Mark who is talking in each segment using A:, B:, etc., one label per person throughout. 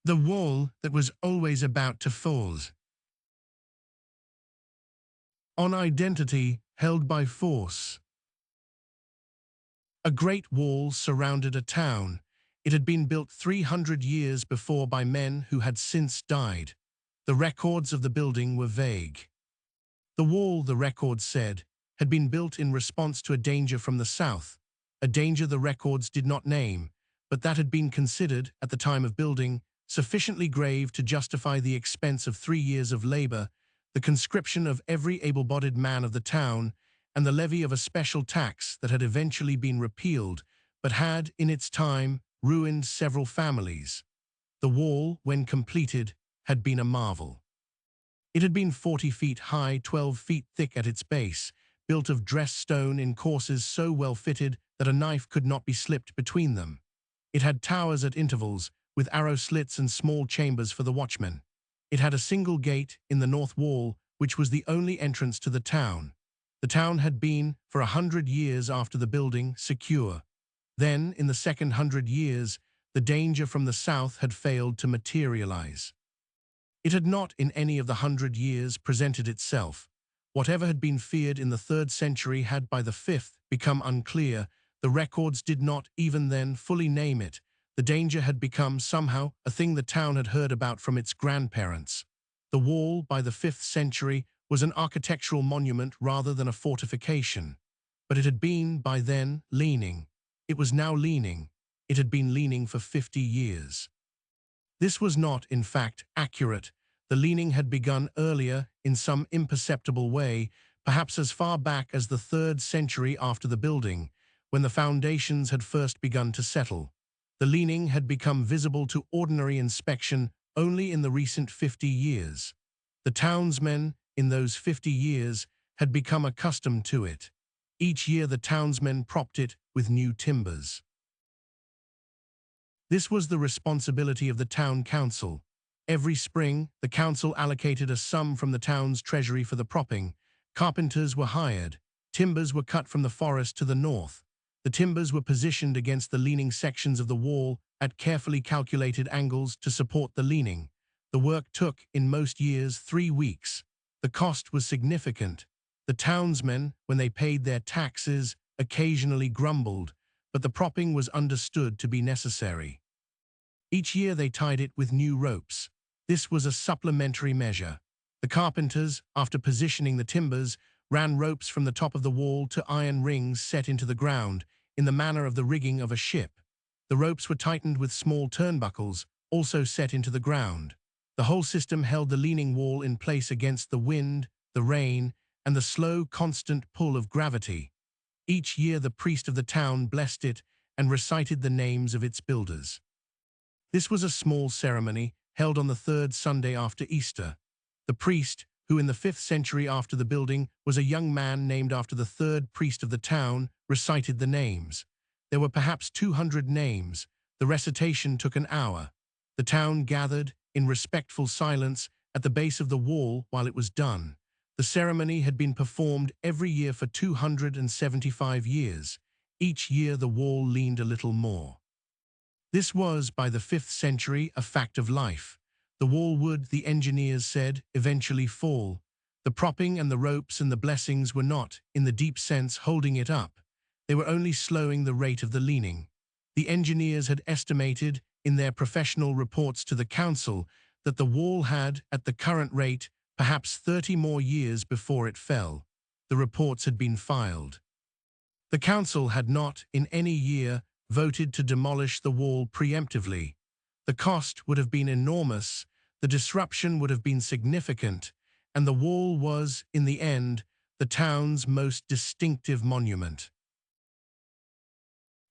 A: The wall that was always about to fall. On identity held by force. A great wall surrounded a town. It had been built 300 years before by men who had since died. The records of the building were vague. The wall, the records said, had been built in response to a danger from the south, a danger the records did not name, but that had been considered, at the time of building, sufficiently grave to justify the expense of 3 years of labor, the conscription of every able-bodied man of the town, and the levy of a special tax that had eventually been repealed, but had, in its time, ruined several families. The wall, when completed, had been a marvel. It had been 40 feet high, 12 feet thick at its base, built of dressed stone in courses so well fitted that a knife could not be slipped between them. It had towers at intervals, with arrow slits and small chambers for the watchmen. It had a single gate in the north wall, which was the only entrance to the town. The town had been, for 100 years after the building, secure. Then, in the second 100 years, the danger from the south had failed to materialize. It had not, in any of the 100 years, presented itself. Whatever had been feared in the 3rd century had by the 5th become unclear. The records did not, even then, fully name it. The danger had become, somehow, a thing the town had heard about from its grandparents. The wall, by the 5th century, was an architectural monument rather than a fortification. But it had been, by then, leaning. It was now leaning. It had been leaning for 50 years. This was not, in fact, accurate. The leaning had begun earlier, in some imperceptible way, perhaps as far back as the 3rd century after the building, when the foundations had first begun to settle. The leaning had become visible to ordinary inspection only in the recent 50 years. The townsmen, in those 50 years, had become accustomed to it. Each year the townsmen propped it with new timbers. This was the responsibility of the town council. Every spring, the council allocated a sum from the town's treasury for the propping. Carpenters were hired. Timbers were cut from the forest to the north. The timbers were positioned against the leaning sections of the wall at carefully calculated angles to support the leaning. The work took, in most years, 3 weeks. The cost was significant. The townsmen, when they paid their taxes, occasionally grumbled, but the propping was understood to be necessary. Each year they tied it with new ropes. This was a supplementary measure. The carpenters, after positioning the timbers, ran ropes from the top of the wall to iron rings set into the ground, in the manner of the rigging of a ship. The ropes were tightened with small turnbuckles, also set into the ground. The whole system held the leaning wall in place against the wind, the rain, and the slow, constant pull of gravity. Each year the priest of the town blessed it and recited the names of its builders. This was a small ceremony held on the 3rd Sunday after Easter. The priest, who in the 5th century after the building was a young man named after the 3rd priest of the town, recited the names. There were perhaps 200 names. The recitation took an hour. The town gathered, in respectful silence, at the base of the wall while it was done. The ceremony had been performed every year for 275 years. Each year the wall leaned a little more. This was, by the 5th century, a fact of life. The wall would, the engineers said, eventually fall. The propping and the ropes and the blessings were not, in the deep sense, holding it up. They were only slowing the rate of the leaning. The engineers had estimated, in their professional reports to the council, that the wall had, at the current rate, perhaps 30 more years before it fell. The reports had been filed. The council had not, in any year, voted to demolish the wall preemptively. The cost would have been enormous, the disruption would have been significant, and the wall was, in the end, the town's most distinctive monument.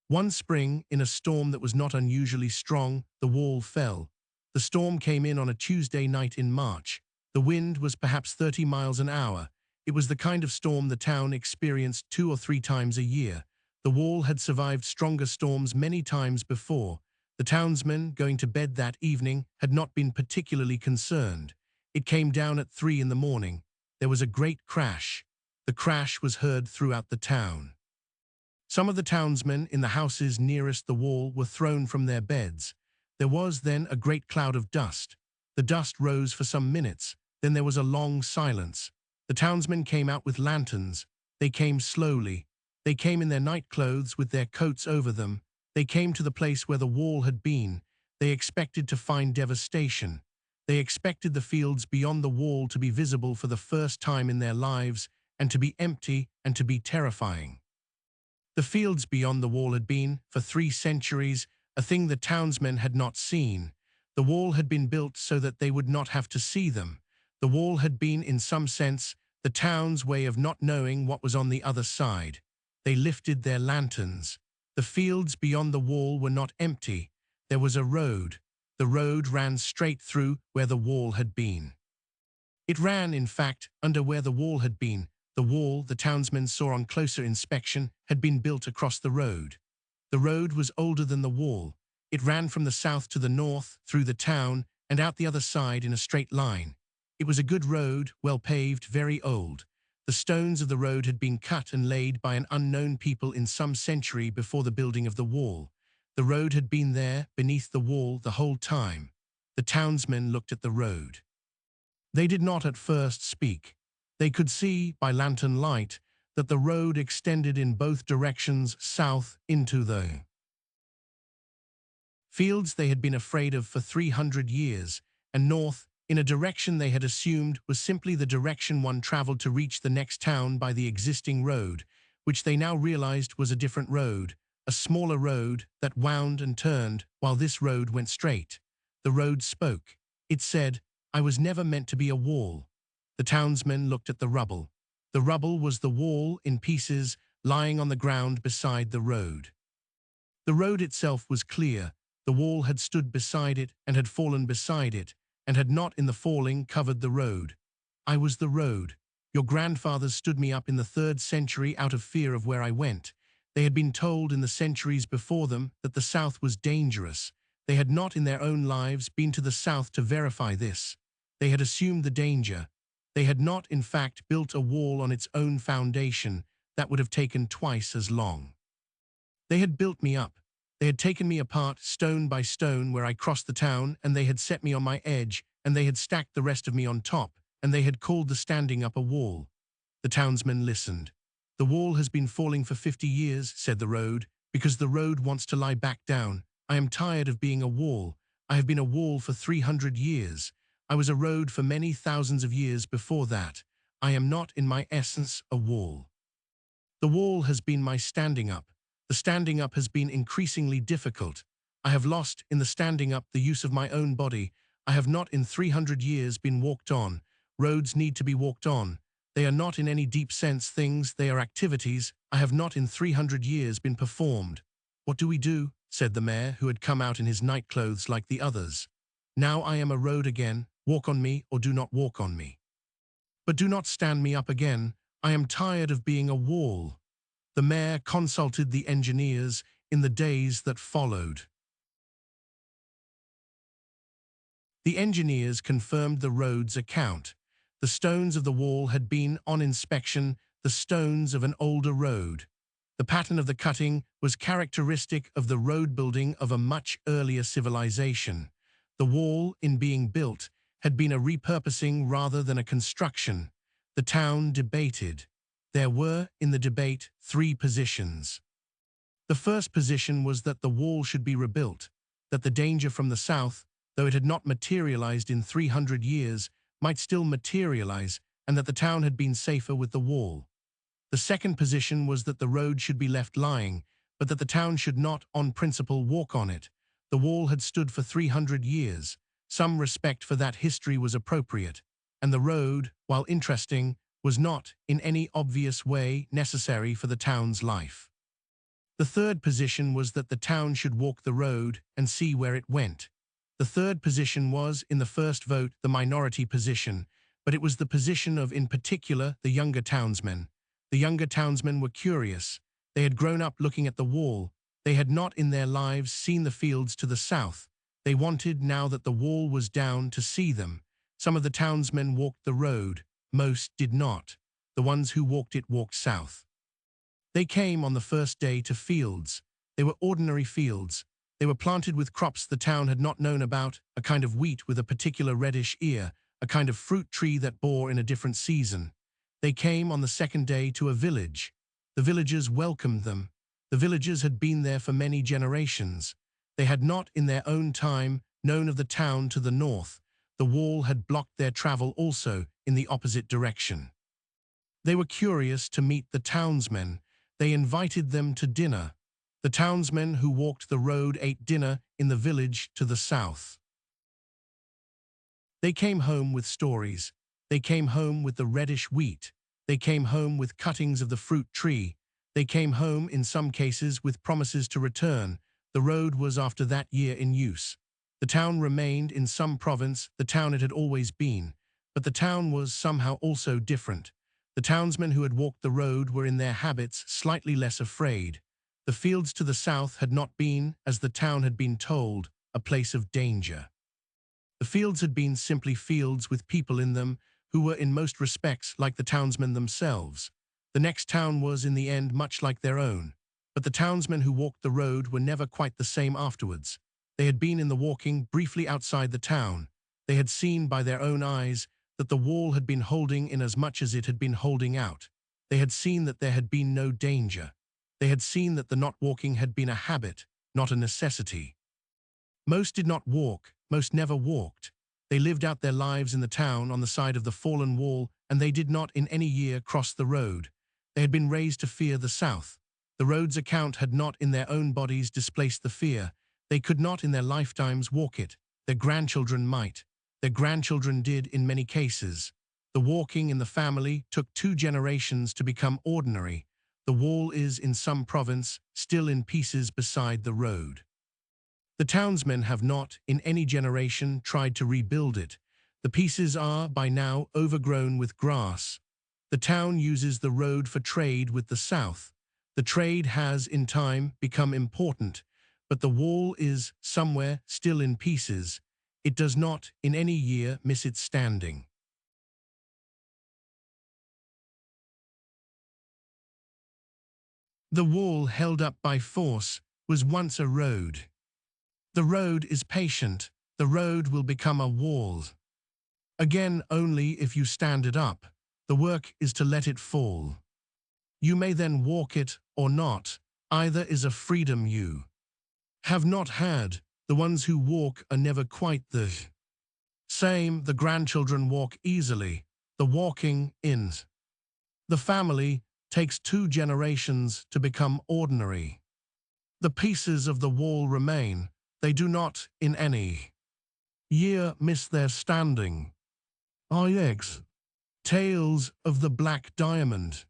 A: One spring, in a storm that was not unusually strong, the wall fell. The storm came in on a Tuesday night in March. The wind was perhaps 30 miles an hour. It was the kind of storm the town experienced 2 or 3 times a year. The wall had survived stronger storms many times before. The townsmen, going to bed that evening, had not been particularly concerned. It came down at 3 in the morning. There was a great crash. The crash was heard throughout the town. Some of the townsmen in the houses nearest the wall were thrown from their beds. There was then a great cloud of dust. The dust rose for some minutes, then there was a long silence. The townsmen came out with lanterns. They came slowly. They came in their night clothes with their coats over them. They came to the place where the wall had been. They expected to find devastation. They expected the fields beyond the wall to be visible for the first time in their lives, and to be empty and to be terrifying. The fields beyond the wall had been, for 3 centuries, a thing the townsmen had not seen. The wall had been built so that they would not have to see them. The wall had been, in some sense, the town's way of not knowing what was on the other side. They lifted their lanterns. The fields beyond the wall were not empty. There was a road. The road ran straight through where the wall had been. It ran, in fact, under where the wall had been. The wall, the townsmen saw on closer inspection, had been built across the road. The road was older than the wall. It ran from the south to the north, through the town, and out the other side in a straight line. It was a good road, well paved, very old. The stones of the road had been cut and laid by an unknown people in some century before the building of the wall. The road had been there, beneath the wall, the whole time. The townsmen looked at the road. They did not at first speak. They could see, by lantern light, that the road extended in both directions south into the fields they had been afraid of for 300 years, and north, in a direction they had assumed was simply the direction one traveled to reach the next town by the existing road, which they now realized was a different road, a smaller road that wound and turned while this road went straight. The road spoke. It said, "I was never meant to be a wall." The townsmen looked at the rubble. The rubble was the wall in pieces, lying on the ground beside the road. The road itself was clear. The wall had stood beside it and had fallen beside it, and had not in the falling covered the road. I was the road. Your grandfathers stood me up in the 3rd century out of fear of where I went. They had been told in the centuries before them that the south was dangerous. They had not in their own lives been to the south to verify this. They had assumed the danger. They had not, in fact, built a wall on its own foundation. That would have taken twice as long. They had built me up. They had taken me apart, stone by stone, where I crossed the town, and they had set me on my edge, and they had stacked the rest of me on top, and they had called the standing up a wall. The townsmen listened. "The wall has been falling for 50 years, said the road, because the road wants to lie back down. I am tired of being a wall. I have been a wall for 300 years. I was a road for many thousands of years before that. I am not, in my essence, a wall. The wall has been my standing up. The standing up has been increasingly difficult. I have lost, in the standing up, the use of my own body. I have not in 300 years been walked on. Roads need to be walked on. They are not in any deep sense things, they are activities. I have not in 300 years been performed." "What do we do?" said the mayor, who had come out in his night clothes like the others. "Now I am a road again. Walk on me or do not walk on me. But do not stand me up again. I am tired of being a wall." The mayor consulted the engineers in the days that followed. The engineers confirmed the road's account. The stones of the wall had been, on inspection, the stones of an older road. The pattern of the cutting was characteristic of the road building of a much earlier civilization. The wall, in being built, had been a repurposing rather than a construction. The town debated. There were, in the debate, 3 positions. The first position was that the wall should be rebuilt, that the danger from the south, though it had not materialized in 300 years, might still materialize, and that the town had been safer with the wall. The second position was that the road should be left lying, but that the town should not, on principle, walk on it. The wall had stood for 300 years. Some respect for that history was appropriate, and the road, while interesting, was not, in any obvious way, necessary for the town's life. The third position was that the town should walk the road and see where it went. The third position was, in the first vote, the minority position, but it was the position of, in particular, the younger townsmen. The younger townsmen were curious. They had grown up looking at the wall. They had not in their lives seen the fields to the south. They wanted, now that the wall was down, to see them. Some of the townsmen walked the road. Most did not. The ones who walked it walked south. They came on the first day to fields. They were ordinary fields. They were planted with crops the town had not known about, a kind of wheat with a particular reddish ear, a kind of fruit tree that bore in a different season. They came on the second day to a village. The villagers welcomed them. The villagers had been there for many generations. They had not, in their own time, known of the town to the north. The wall had blocked their travel also in the opposite direction. They were curious to meet the townsmen. They invited them to dinner. The townsmen who walked the road ate dinner in the village to the south. They came home with stories. They came home with the reddish wheat. They came home with cuttings of the fruit tree. They came home, in some cases, with promises to return. The road was after that year in use. The town remained in some province, the town it had always been. But the town was somehow also different. The townsmen who had walked the road were in their habits slightly less afraid. The fields to the south had not been, as the town had been told, a place of danger. The fields had been simply fields with people in them who were in most respects like the townsmen themselves. The next town was in the end much like their own. But the townsmen who walked the road were never quite the same afterwards. They had been in the walking briefly outside the town. They had seen by their own eyes that the wall had been holding in as much as it had been holding out. They had seen that there had been no danger. They had seen that the not walking had been a habit, not a necessity. Most did not walk, most never walked. They lived out their lives in the town on the side of the fallen wall, and they did not in any year cross the road. They had been raised to fear the south. The road's account had not in their own bodies displaced the fear. They could not in their lifetimes walk it. Their grandchildren might. Their grandchildren did in many cases. The walking in the family took 2 generations to become ordinary. The wall is, in some province, still in pieces beside the road. The townsmen have not, in any generation, tried to rebuild it. The pieces are, by now, overgrown with grass. The town uses the road for trade with the south. The trade has, in time, become important, but the wall is, somewhere, still in pieces. It does not, in any year, miss its standing. The wall held up by force was once a road. The road is patient. The road will become a wall. Again, only if you stand it up. The work is to let it fall. You may then walk it or not. Either is a freedom you have not had. The ones who walk are never quite the same. The grandchildren walk easily. The walking in the family takes 2 generations to become ordinary. The pieces of the wall remain. They do not, in any year, miss their standing. IX. Tales of the Black Diamond.